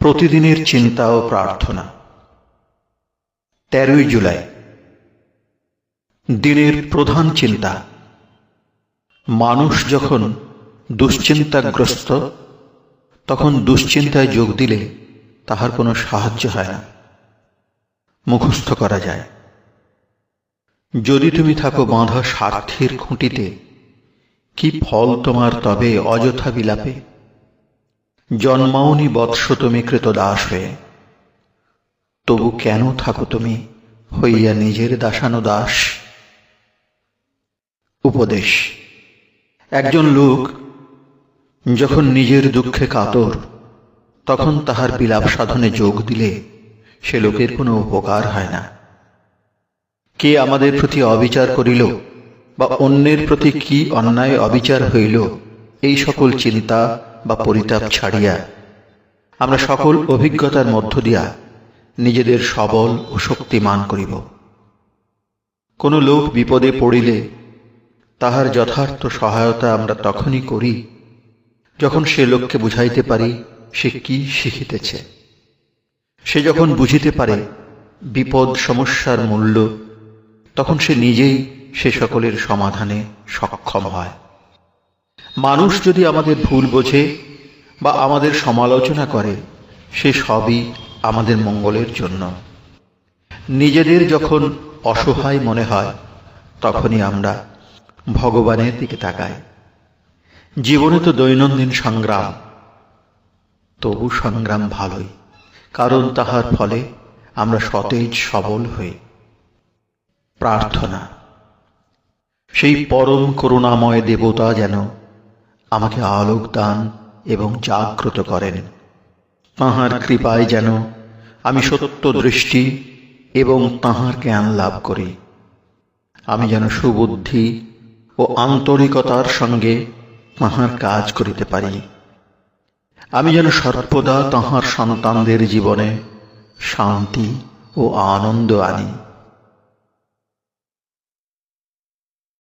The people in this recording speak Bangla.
প্রতিদিনের চিন্তা ও প্রার্থনা। 13ই জুলাই। দিনের প্রধান চিন্তা। মানুষ যখন দুশ্চিন্তাগ্রস্ত তখন দুশ্চিন্তায় যোগ দিলে তাহার কোনো সাহায্য হয় না, মুখস্থ করা যায়। যদি তুমি থাকো বাঁধা স্বার্থের খুঁটিতে, কি ফল তোমার তবে অযথা বিলাপে? জন্মাওনি বৎস তুমি কৃতদাস হয়ে, তবু কেন থাকো তুমি হইয়া নিজের দাসানুদাস? উপদেশ। একজন লোক যখন নিজের দুঃখে কাতর, তখন তাহার বিলাপ সাধনে যোগ দিলে সে লোকের কোনো উপকার হয় না। কে আমাদের প্রতি অবিচার করিল বা অন্যের প্রতি কি অন্যায় অবিচার হইল, এই সকল চিন্তা বা পরিতাপ ছাড়িয়া আমরা সকল অভিজ্ঞতার মধ্য দিয়া নিজেদের সবল ও শক্তিমান করিব। কোনো লোক বিপদে পড়িলে তাহার যথার্থ সহায়তা আমরা তখনই করি যখন সে লোককে বুঝাইতে পারি সে কি শিখিতেছে। সে যখন বুঝিতে পারে বিপদ সমস্যার মূল্য, তখন সে নিজেই সে সকলের সমাধানে সক্ষম হয়। মানুষ যদি আমাদের ভুল বোঝে বা আমাদের সমালোচনা করে, সে সবই আমাদের মঙ্গলের জন্য। নিজেদের যখন অসহায় মনে হয়, তখনই আমরা ভগবানের দিকে তাকাই। জীবনে তো দৈনন্দিন সংগ্রাম, তবু সংগ্রাম ভালোই, কারণ তাহার ফলে আমরা সতেজ সবল হই। প্রার্থনা। সেই পরম করুণাময় দেবতা যেন আমাকে আলোক দান এবং জাগ্রত করেন। তাঁহার কৃপায় যেন আমি সত্য দৃষ্টি এবং তাঁহার জ্ঞান লাভ করি। আমি যেন সুবুদ্ধি ও আন্তরিকতার সঙ্গে তাঁহার কাজ করিতে পারি। আমি যেন সর্বদা তাঁহার সন্তানদের জীবনে শান্তি ও আনন্দ আনি।